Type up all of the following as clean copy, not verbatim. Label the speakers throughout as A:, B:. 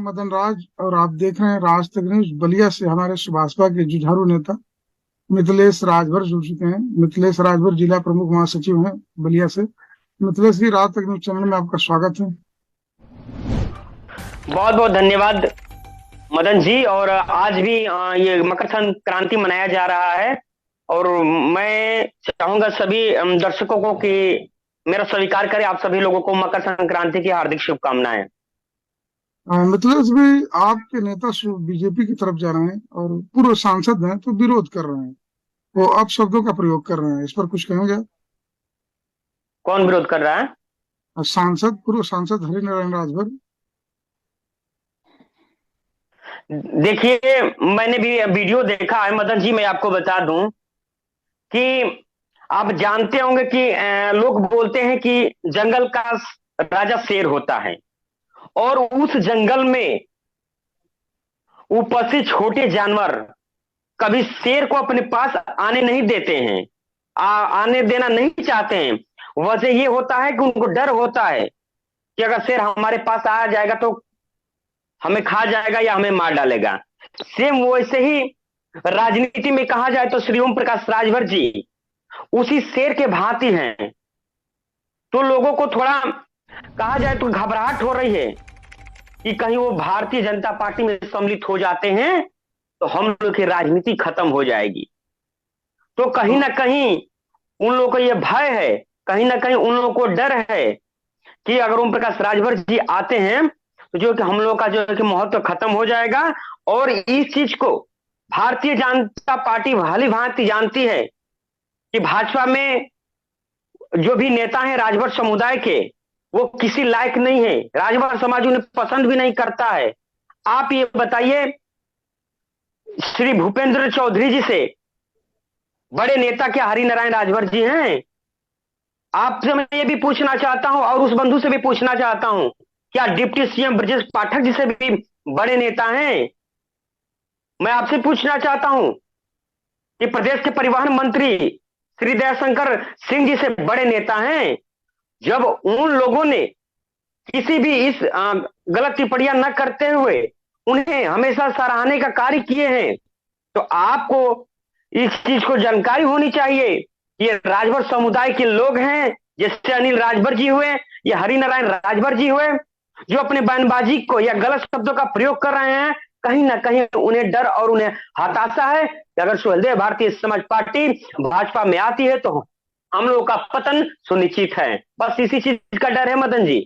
A: मदन राज और आप देख रहे हैं राज तक न्यूज। बलिया से हमारे सुभाषपा के जुझारू नेता मिथिलेश राजभर जुड़ चुके हैं। मिथिलेश राजभर जिला प्रमुख महासचिव हैं बलिया से। मिथिलेश जी, राज तक न्यूज चैनल में आपका स्वागत है।
B: बहुत बहुत धन्यवाद मदन जी। और आज भी ये मकर संक्रांति मनाया जा रहा है। और मैं चाहूंगा सभी दर्शकों को कि मेरा स्वीकार करें। आप सभी लोगों को मकर संक्रांति की हार्दिक शुभकामनाएं।
A: मिथिलेश भाई, आपके नेता बीजेपी की तरफ जा रहे हैं और पूर्व सांसद हैं तो विरोध कर रहे हैं। वो अपशब्दों का प्रयोग कर रहे हैं, इस पर कुछ कहेंगे?
B: कौन विरोध कर रहा है?
A: सांसद, पूर्व सांसद हरिनारायण राजभर।
B: देखिए, मैंने भी वीडियो देखा है मदन जी। मैं आपको बता दूं कि आप जानते होंगे कि लोग बोलते हैं कि जंगल का राजा शेर होता है, और उस जंगल में उपस्थित छोटे जानवर कभी शेर को अपने पास आने नहीं देते हैं। आने देना नहीं चाहते हैं। वजह ये होता है कि उनको डर होता है कि अगर शेर हमारे पास आ जाएगा तो हमें खा जाएगा या हमें मार डालेगा। सेम वैसे ही राजनीति में कहा जाए तो श्री ओम प्रकाश राजभर जी उसी शेर के भांति हैं। तो लोगों को थोड़ा कहा जाए तो घबराहट हो रही है कि कहीं वो भारतीय जनता पार्टी में सम्मिलित हो जाते हैं तो हम लोग की राजनीति खत्म हो जाएगी। तो कहीं ना कहीं उन लोगों को यह भय है, कहीं ना कहीं उन लोगों को डर है कि अगर ओम प्रकाश राजभर जी आते हैं तो जो कि हम लोग का जो है कि महत्व खत्म हो जाएगा। और इस चीज को भारतीय जनता पार्टी भली भांति जानती है कि भाजपा में जो भी नेता हैं राजभर समुदाय के, वो किसी लायक नहीं है। राजभर समाज उन्हें पसंद भी नहीं करता है। आप ये बताइए, श्री भूपेंद्र चौधरी जी से बड़े नेता क्या हरिनारायण राजभर जी हैं? आपसे मैं ये भी पूछना चाहता हूं और उस बंधु से भी पूछना चाहता हूं, क्या डिप्टी सीएम ब्रजेश पाठक जी से भी बड़े नेता हैं? मैं आपसे पूछना चाहता हूं कि प्रदेश के परिवहन मंत्री श्री दयाशंकर सिंह जी से बड़े नेता हैं? जब उन लोगों ने किसी भी इस गलत टिप्पणियां न करते हुए उन्हें हमेशा सराहने का कार्य किए हैं, तो आपको इस चीज को जानकारी होनी चाहिए। ये राजभर समुदाय के लोग हैं, जैसे अनिल राजभर जी हुए या हरिनारायण राजभर जी हुए, जो अपने बयानबाजी को या गलत शब्दों का प्रयोग कर रहे हैं। कहीं ना कहीं उन्हें डर और उन्हें हताशा है कि अगर सुहेलदेव भारतीय समाज पार्टी भाजपा में आती है तो हम लोगों का पतन सुनिश्चित है। बस इसी चीज का डर है मदन जी।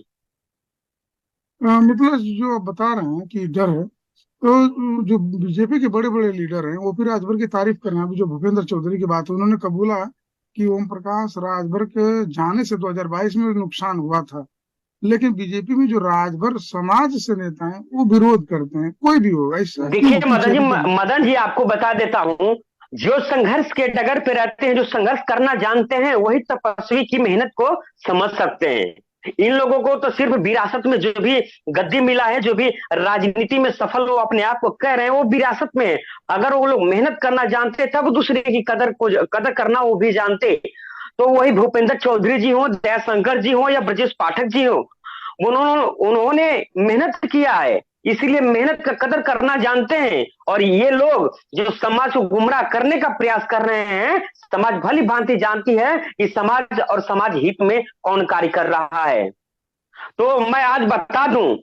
A: मिथिलेश, जो आप बता रहे हैं कि डर है, तो जो बीजेपी के बड़े बड़े लीडर हैं ओपी राजभर की तारीफ कर रहे हैं। अभी जो भूपेंद्र चौधरी की बात है, उन्होंने कबूला कि ओम प्रकाश राजभर के जाने से 2022 में नुकसान हुआ था। लेकिन बीजेपी में जो राजभर समाज से नेता हैं वो विरोध करते हैं। कोई भी हो, ऐसा
B: देखिए
A: क्यों,
B: मदन
A: पीछे
B: जी,
A: रीजन?
B: मदन जी आपको बता देता हूं, जो संघर्ष के डगर पे रहते हैं, जो संघर्ष करना जानते हैं, वही तपस्वी की मेहनत को समझ सकते हैं। इन लोगों को तो सिर्फ विरासत में जो भी गद्दी मिला है, जो भी राजनीति में सफल वो अपने आप को कह रहे हैं, वो विरासत में है। अगर वो लोग मेहनत करना जानते तब दूसरे की कदर करना वो भी जानते। तो वही भूपेंद्र चौधरी जी हो, दयाशंकर जी हो या ब्रजेश पाठक जी हो, उन्होंने उन्होंने मेहनत किया है, इसीलिए मेहनत का कदर करना जानते हैं। और ये लोग जो समाज को गुमराह करने का प्रयास कर रहे हैं, समाज भली भांति जानती है कि समाज और समाज हित में कौन कार्य कर रहा है। तो मैं आज बता दूं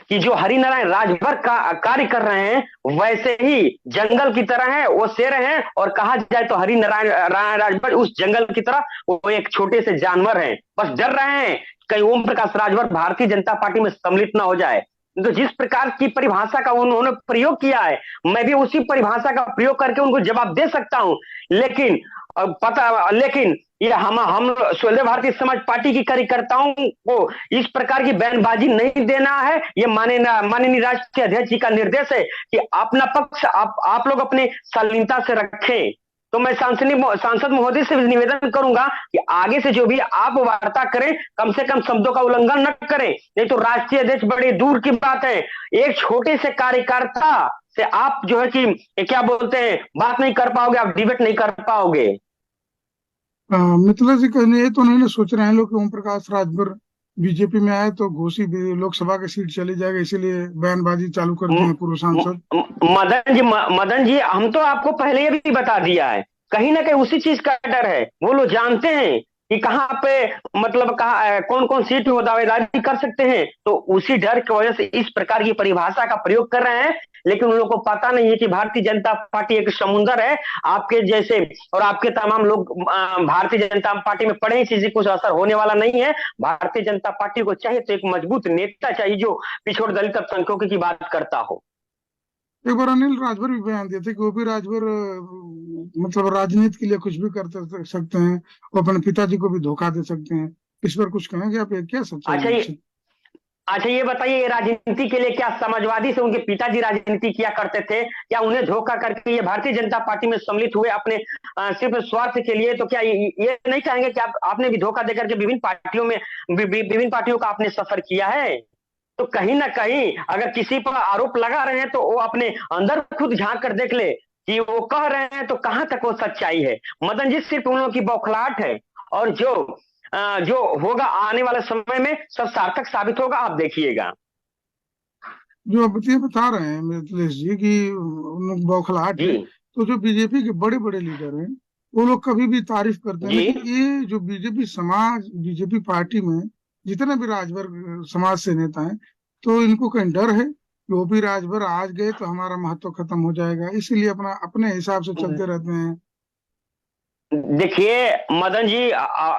B: कि जो हरिनारायण राजभर का कार्य कर रहे हैं वैसे ही जंगल की तरह है, वो शेर है। और कहा जाए तो हरिनारायण राजभर उस जंगल की तरह वो एक छोटे से जानवर हैं। बस डर रहे हैं कहीं ओम प्रकाश राजभर भारतीय जनता पार्टी में सम्मिलित ना हो जाए। तो जिस प्रकार की परिभाषा का उन्होंने प्रयोग किया है, मैं भी उसी परिभाषा का प्रयोग करके उनको जवाब दे सकता हूं। लेकिन लेकिन ये हम सुहेलदेव भारतीय समाज पार्टी की कार्यकर्ताओं को इस प्रकार की बयानबाजी नहीं देना है। ये माननीय राष्ट्रीय अध्यक्ष जी का निर्देश है कि अपना पक्ष आप लोग अपने शालीनता से रखें। तो मैं सांसद महोदय से भी निवेदन करूंगा कि आगे से जो भी आप वार्ता करें, कम से कम शब्दों का उल्लंघन न करें। नहीं तो राष्ट्रीय अध्यक्ष बड़ी दूर की बात है, एक छोटे से कार्यकर्ता से आप जो है कि क्या बोलते हैं, बात नहीं कर पाओगे, आप डिबेट नहीं कर पाओगे।
A: मिथिलेश जी, कहने ये तो नहीं ना सोच रहे हैं लोग कि ओम प्रकाश राजभर बीजेपी में आए तो घोषी भी लोकसभा की सीट चली जाएगी, इसीलिए बयानबाजी चालू कर दिए
B: म-
A: हैं पूर्व सांसद।
B: मदन जी, हम तो आपको पहले ही भी बता दिया है। कहीं ना कहीं उसी चीज का डर है। वो लोग जानते हैं कि कहाँ पे, मतलब कहाँ कौन कौन सीट में वो दावेदारी कर सकते हैं, तो उसी डर की वजह से इस प्रकार की परिभाषा का प्रयोग कर रहे हैं। लेकिन उन लोगों को पता नहीं है कि भारतीय जनता पार्टी एक समुंदर है। आपके जैसे और आपके तमाम लोग भारतीय जनता पार्टी में पड़े, इसी से कुछ असर होने वाला नहीं है। भारतीय जनता पार्टी को चाहिए तो एक मजबूत नेता चाहिए जो पिछड़ दलित अल्पसंख्यकों की बात करता हो।
A: एक बार अनिल राजभर भी बयान दिए थे कि वो भी राजभर मतलब राजनीति के लिए कुछ भी सकते हैं, वो अपने पिताजी को भी धोखा दे सकते हैं। इस पर कुछ कहेंगे आप, ये क्या सच्चाई
B: अच्छा
A: है?
B: ये अच्छा ये बताइए, ये राजनीति के लिए क्या समाजवादी से उनके पिताजी राजनीति किया करते थे? क्या उन्हें धोखा करके ये भारतीय जनता पार्टी में सम्मिलित हुए अपने सिर्फ स्वार्थ के लिए? तो क्या ये नहीं कहेंगे कि आपने भी धोखा देकर के विभिन्न पार्टियों में विभिन्न पार्टियों का आपने सफर किया है? तो कहीं ना कहीं अगर किसी पर आरोप लगा रहे हैं तो वो अपने अंदर खुद झांक कर देख ले कि वो कह रहे हैं तो कहां तक वो सच्चाई है। मदन जी, सिर्फ उन लोगों की बौखलाहट है। और जो होगा आने वाले समय में सब सार्थक साबित होगा, आप देखिएगा।
A: जो अब ये बता रहे हैं मिथिलेश जी कि उन लोग बौखलाहट
B: जी।
A: है, तो जो बीजेपी के बड़े बड़े लीडर हैं वो लोग कभी भी तारीफ करते हैं,
B: जी।
A: लेकिन ये जो बीजेपी समाज, बीजेपी पार्टी में जितने भी राजभर समाज से नेता हैं, तो इनको कहीं डर है कि वो भी राजभर आज गए तो हमारा महत्व खत्म हो जाएगा, इसीलिए अपना अपने हिसाब से चलते रहते हैं।
B: देखिए मदन जी,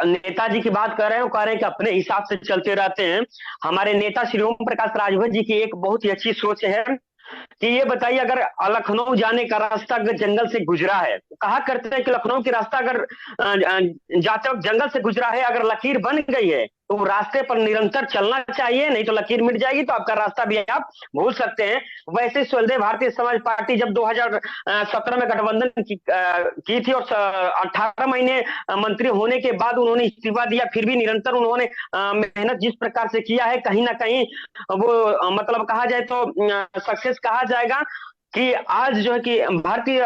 B: नेताजी की बात कर रहे हैं, वो कह रहे हैं कि अपने हिसाब से चलते रहते हैं। हमारे नेता श्री ओम प्रकाश राजभर जी की एक बहुत ही अच्छी सोच है कि ये बताइए, अगर लखनऊ जाने का रास्ता अगर जंगल से गुजरा है, तो कहा करते हैं कि लखनऊ की रास्ता अगर जाते वक्त जंगल से गुजरा है, अगर लकीर बन गई है तो रास्ते पर निरंतर चलना चाहिए, नहीं तो लकीर मिट जाएगी तो आपका रास्ता भी आप भूल सकते हैं। वैसे स्वदेव भारतीय समाज पार्टी जब 2017 में गठबंधन की थी और 18 महीने मंत्री होने के बाद उन्होंने इस्तीफा दिया, फिर भी निरंतर उन्होंने मेहनत जिस प्रकार से किया है, कहीं ना कहीं वो मतलब कहा जाए तो सक्सेस कहा जाएगा। कि आज जो है कि भारतीय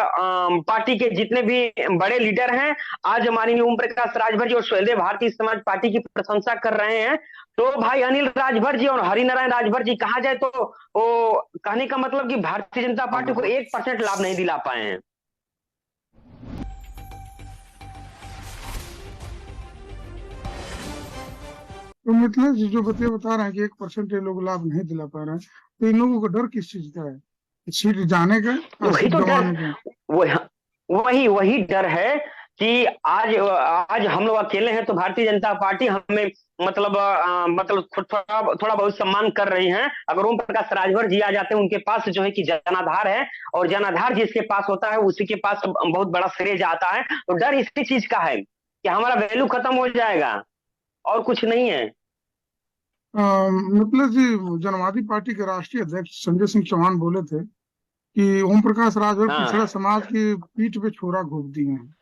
B: पार्टी के जितने भी बड़े लीडर हैं, आज माननीय ओम प्रकाश राजभर जी और स्वदेव भारतीय समाज पार्टी की प्रशंसा कर रहे हैं। तो भाई अनिल राजभर जी और हरिनारायण राजभर जी कहा जाए तो वो कहने का मतलब कि भारतीय जनता पार्टी को 1% लाभ नहीं दिला पाए हैं।
A: तो मिथिलेश जी जो बता रहे हैं कि 1% ये लोग लाभ नहीं दिला पा रहे हैं, तो इन लोगों का डर किस चीज का है? सीट जाने का या
B: वही
A: सीट
B: तो डर,
A: गंवाने का?
B: वही वही वही डर है कि आज आज हम लोग अकेले हैं तो भारतीय जनता पार्टी हमें मतलब थोड़ा बहुत सम्मान कर रही है। अगर ओम प्रकाश राजभर जी आ जाते हैं, उनके पास जो है कि जनाधार है, और जनाधार जिसके पास होता है उसी के पास बहुत बड़ा श्रेय जाता है। तो डर इसी चीज का है कि हमारा वैल्यू खत्म हो जाएगा, और कुछ नहीं है।
A: मिथिलेश जी, जनवादी पार्टी के राष्ट्रीय अध्यक्ष संजय सिंह चौहान बोले थे कि ओम प्रकाश राजभर पिछड़ा
B: हाँ।
A: समाज की पीठ पे छुरा घोंप दिए हैं।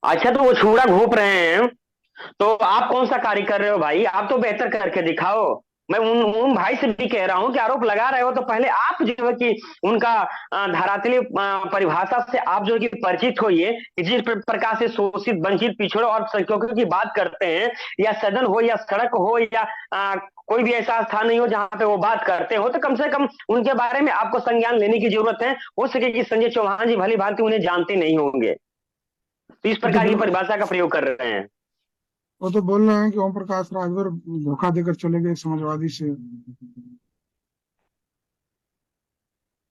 B: अच्छा, तो वो छुरा घोंप रहे हैं तो आप कौन सा कार्य कर रहे हो भाई? आप तो बेहतर करके दिखाओ। मैं उन भाई से भी कह रहा हूं कि आरोप लगा रहे हो तो पहले आप जो है कि उनका धरातलीय परिभाषा से आप जो है कि परिचित होइए कि जिस प्रकार से शोषित, वंचित, पिछड़ों और संख्यकों की बात करते हैं, या सदन हो या सड़क हो या कोई भी ऐसा स्थान नहीं हो जहां पे वो बात करते हो, तो कम से कम उनके बारे में आपको संज्ञान लेने की जरूरत है। हो सके कि संजय चौहान जी भली भांति उन्हें जानते नहीं होंगे, तो इस
A: वो तो
B: प्रकार की
A: बोल
B: परिभाषा का प्रयोग कर रहे हैं।
A: वो तो बोल रहे हैं कि ओम प्रकाश राजभर धोखा देकर चले गए समाजवादी से।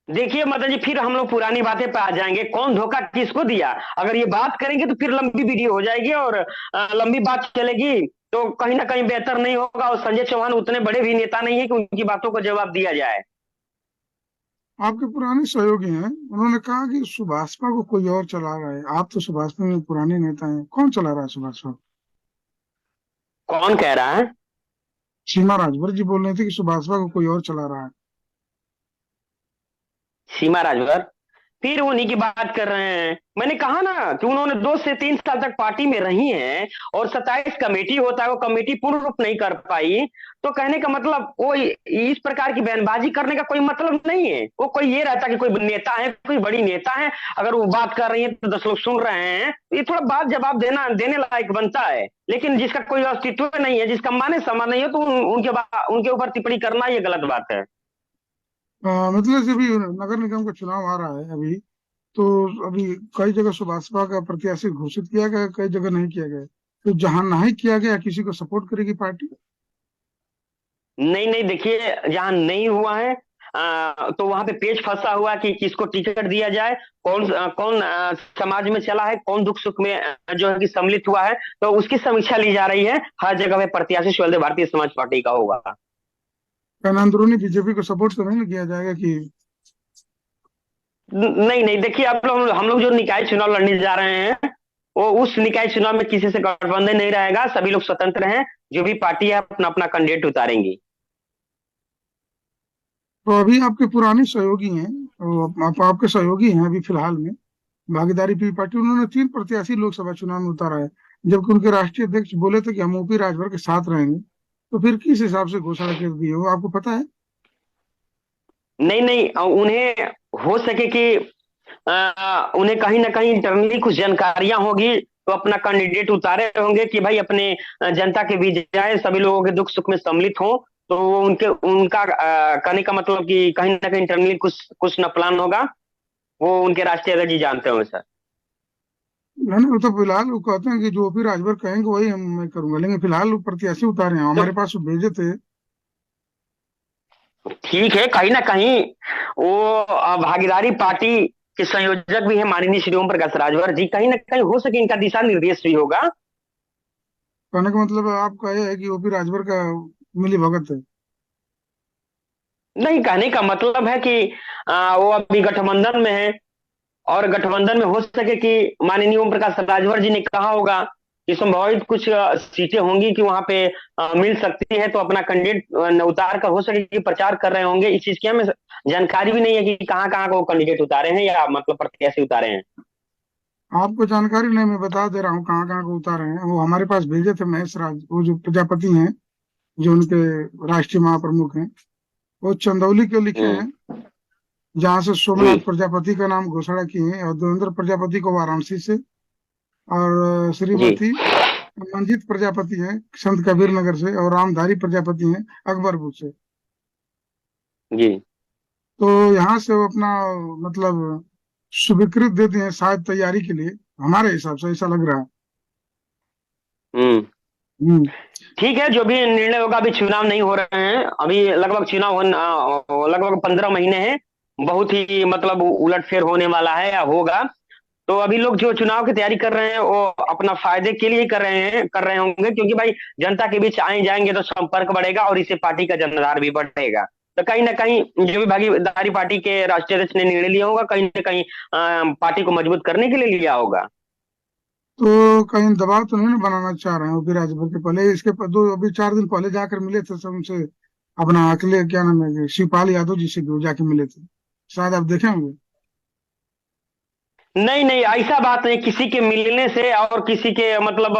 B: देखिए मदन जी, फिर हम लोग पुरानी बातें पे आ जाएंगे, कौन धोखा किसको दिया। अगर ये बात करेंगे तो फिर लंबी वीडियो हो जाएगी और लंबी बात चलेगी, तो कहीं ना कहीं बेहतर नहीं होगा। और संजय चौहान उतने बड़े भी नेता नहीं है कि उनकी बातों को जवाब दिया जाए।
A: आपके पुराने सहयोगी हैं, उन्होंने कहा कि सुभाषपा को कोई और चला रहा है। आप तो सुभाषपा में पुराने नेता हैं, कौन चला रहा है सुभाषपा?
B: कौन कह रहा है?
A: सीमा राजभर जी बोल रहे थे कि सुभाषपा को कोई और चला रहा है।
B: सीमा राजभर? फिर उन्हीं की बात कर रहे हैं। मैंने कहा ना कि उन्होंने 2 से 3 साल तक पार्टी में रही हैं और 27 कमेटी होता है, वो कमेटी पूर्ण रूप नहीं कर पाई। तो कहने का मतलब वो इस प्रकार की बयानबाजी करने का कोई मतलब नहीं है। वो कोई ये रहता कि कोई नेता है, कोई बड़ी नेता है, अगर वो बात कर रही है तो 10 लोग सुन रहे हैं, ये थोड़ा बात जवाब देने लायक बनता है। लेकिन जिसका कोई अस्तित्व नहीं है, जिसका माने समान नहीं है, तो उनके ऊपर टिप्पणी करना ये गलत बात है।
A: मतलब जब भी नगर निगम का चुनाव आ रहा है अभी, तो अभी कई जगह सुभाषपा का प्रत्याशी घोषित किया गया, कई जगह नहीं किया गया। तो जहां नहीं किया गया, किसी को सपोर्ट करेगी पार्टी?
B: नहीं नहीं, देखिए, जहां नहीं हुआ है तो वहां पे पेच फंसा हुआ कि किसको टिकट दिया जाए, कौन समाज में चला है, कौन दुख सुख में जो है कि सम्मिलित हुआ है, तो उसकी समीक्षा ली जा रही है। हर जगह पे प्रत्याशी शिवलदेव भारतीय समाज पार्टी का होगा।
A: क्या अंदरूनी बीजेपी को सपोर्ट तो नहीं किया जाएगा कि?
B: नहीं नहीं, देखिए, आप लोग हम लोग जो निकाय चुनाव लड़ने जा रहे हैं, वो उस निकाय चुनाव में किसी से गठबंधन नहीं रहेगा। सभी लोग स्वतंत्र हैं। जो भी पार्टी है अपना अपना कैंडिडेट उतारेंगी।
A: तो अभी आपके पुराने सहयोगी हैं, तो आपके सहयोगी हैं अभी फिलहाल में, भागीदारी पी पार्टी, उन्होंने 3 प्रत्याशी लोकसभा चुनाव में उतारा है, जबकि उनके राष्ट्रीय अध्यक्ष बोले थे कि हम ओपी राजभर के साथ रहेंगे। तो फिर किस हिसाब से घोषणा कर दी है, वो आपको पता है?
B: नहीं नहीं, उन्हें हो सके कि उन्हें कहीं ना कहीं इंटरनली कुछ जानकारियां होगी, तो अपना कैंडिडेट उतारे होंगे कि भाई अपने जनता के बीच जाए, सभी लोगों के दुख सुख में सम्मिलित हो। तो वो उनका कहने का मतलब कि कहीं ना कहीं इंटरनली कुछ कुछ न प्लान होगा। वो उनके राष्ट्रीय अध्यक्ष जी जानते होंगे सर।
A: मैंने वो तो फिलहाल वो कहते हैं कि जो ओपी राजभर कहेंगे वही हम मैं करूंगा, लेकिन फिलहाल वो प्रत्याशी उतारे हैं,
B: तो
A: हमारे पास वो भेजे थे।
B: ठीक है, कहीं ना कहीं वो भागीदारी पार्टी के संयोजक भी है माननीय श्री ओम प्रकाश राजभर जी। कहीं ना कहीं हो सके इनका दिशा निर्देश भी होगा।
A: कहने का मतलब आपका यह है कि ओपी राजभर का मिली भगत है?
B: नहीं, कहने का मतलब है कि वो अभी गठबंधन में है, और गठबंधन में हो सके कि माननीय ओम प्रकाश राजभर जी ने कहा होगा कि संभावित कुछ सीटें होंगी कि वहां पे मिल सकती है, तो अपना कैंडिडेट उतार कर हो सके कि प्रचार कर रहे होंगे। इस चीज की हमें जानकारी भी नहीं है कि कहाँ कहाँ को कैंडिडेट उतारे हैं या मतलब प्रत्याशी उतारे हैं।
A: आपको जानकारी नहीं, मैं बता दे रहा हूँ कहाँ कहाँ को उतारे हैं। वो हमारे पास भेजे थे महेश राज, वो जो प्रजापति हैं, जो उनके राष्ट्रीय महाप्रमुख हैं, वो चंदौली के लिखे
B: हम्म।
A: हैं, जहाँ से
B: जी
A: सोमनाथ प्रजापति का नाम घोषणा किए हैं, और देवेंद्र प्रजापति को वाराणसी से, और
B: जी
A: श्रीमती मंजित प्रजापति हैं संत कबीर नगर से, और रामधारी प्रजापति हैं अकबरपुर से।
B: जी।
A: तो यहाँ से वो अपना मतलब स्वीकृत दे दिए हैं शायद तैयारी के लिए, हमारे हिसाब से ऐसा लग रहा है।
B: हम्म।
A: हम्म।
B: ठीक है, जो भी निर्णय होगा। अभी चुनाव नहीं हो रहे हैं, अभी लगभग लगभग 15 महीने हैं। बहुत ही मतलब उलटफेर होने वाला है या होगा। तो अभी लोग जो चुनाव की तैयारी कर रहे हैं वो अपना फायदे के लिए ही कर रहे होंगे, क्योंकि भाई जनता के बीच आए जाएंगे तो संपर्क बढ़ेगा और इससे पार्टी का जनाधार भी बढ़ेगा। तो कहीं ना कहीं जो भी भागीदारी पार्टी के राष्ट्रीय अध्यक्ष ने निर्णय लिया होगा, कहीं ना कहीं पार्टी को मजबूत करने के लिए लिया होगा।
A: तो कहीं दबाव तो नहीं ना बनाना चाह रहे हैं ओपी राजभर के? पहले इसके दो अभी 4 दिन पहले जाकर मिले थे सब उनसे, अपना अखिले क्या नाम है शिवपाल यादव जी से भी वो जाके मिले थे, शायद आप देखे होंगे।
B: नहीं नहीं, ऐसा बात नहीं। किसी के मिलने से और किसी के मतलब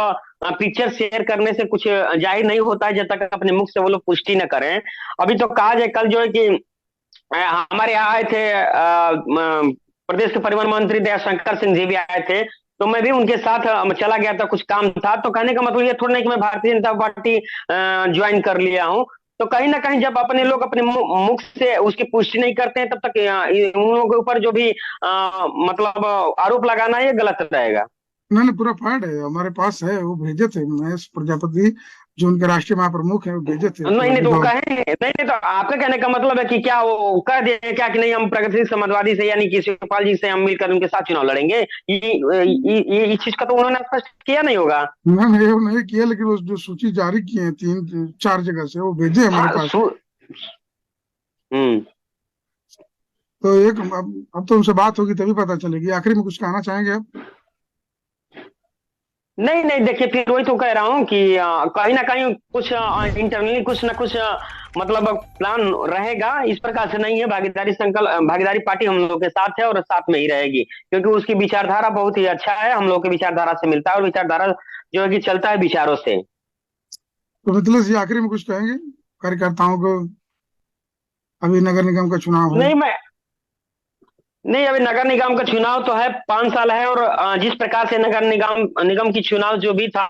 B: पिक्चर शेयर करने से कुछ जाहिर नहीं होता है, जब तक अपने मुख से वो लोग पुष्टि न करें। अभी तो कहा जाए, कल जो है कि हमारे यहाँ आए थे प्रदेश के परिवहन मंत्री दयाशंकर सिंह जी भी आए थे। तो मैं भी उनके साथ चला गया था, कुछ काम था। तो कहने का मतलब ये थोड़ा नहीं कि मैं भारतीय जनता पार्टी ज्वाइन कर लिया हूँ। तो कहीं ना कहीं जब अपने लोग अपने मुख से उसकी पुष्टि नहीं करते हैं, तब तक उन लोगों के ऊपर जो भी मतलब आरोप लगाना ये गलत रहेगा।
A: मैंने पूरा फाइल है हमारे पास है, वो भेजे थे महेश प्रजापति, जो उनके राष्ट्रीय महाप्रमुख है, वो भेजे थे
B: नहीं
A: पूरा
B: नहीं, तो
A: विभाग।
B: कहें नहीं नहीं, तो आपका कहने का मतलब है कि क्या वो कह दिए क्या कि नहीं, हम प्रगतिशील समाजवादी से यानी कि शिवपाल जी से हम मिलकर उनके साथ चुनाव लड़ेंगे? इस चीज का तो उन्होंने स्पष्ट किया नहीं होगा।
A: मैंने वो नहीं किया, लेकिन वो जो सूची जारी की है 3-4 जगह से, वो भेजे हमारे
B: हाँ
A: पास।
B: हम्म।
A: तो एक अब तो उनसे बात होगी तभी पता चलेगी। आखिरी में कुछ कहना चाहेंगे आप?
B: नहीं नहीं, देखिए, फिर वही तो कह रहा हूँ कि कहीं ना कहीं कुछ इंटरनली कुछ ना कुछ मतलब प्लान रहेगा, इस प्रकार से नहीं है। भागीदारी संकल्प, भागीदारी पार्टी हम लोग के साथ है और साथ में ही रहेगी, क्योंकि उसकी विचारधारा बहुत ही अच्छा है, हम लोग की विचारधारा से मिलता है, और विचारधारा जो है कि चलता है विचारों से।
A: तो मिथिलेश जी, आखिरी में कुछ कहेंगे कार्यकर्ताओं को? अभी नगर निगम का चुनाव है।
B: नहीं मैं नहीं, अभी नगर निगम का चुनाव तो है, 5 साल है, और जिस प्रकार से नगर निगम निगम की चुनाव जो भी था,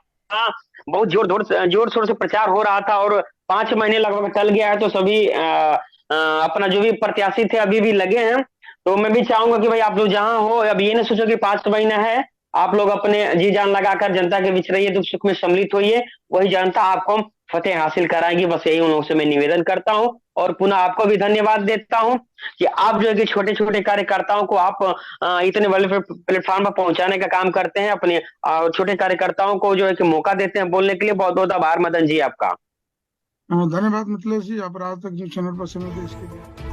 B: बहुत जोर शोर से प्रचार हो रहा था, और 5 महीने लगभग चल गया है, तो सभी अपना जो भी प्रत्याशी थे अभी भी लगे हैं। तो मैं भी चाहूंगा कि भाई आप लोग जहां हो, अब ये ना सोचो कि 5 महीना है, आप लोग अपने जी जान लगाकर जनता के बीच रहिए, दुख सुख में सम्मिलित होइए, वही जनता आपको फतेह हासिल कराएगी। बस यही उन लोगों से मैं निवेदन करता हूँ, और पुनः आपको भी धन्यवाद देता हूँ कि आप जो है कि छोटे छोटे कार्यकर्ताओं को आप इतने बड़े प्लेटफॉर्म पर पहुंचाने का काम करते हैं, अपने छोटे कार्यकर्ताओं को जो है कि मौका देते हैं बोलने के लिए। बहुत बहुत आभार मदन जी आपका।
A: धन्यवाद मिथिलेश जी, आप रात तक जो चैनल पर समय दे इसके लिए।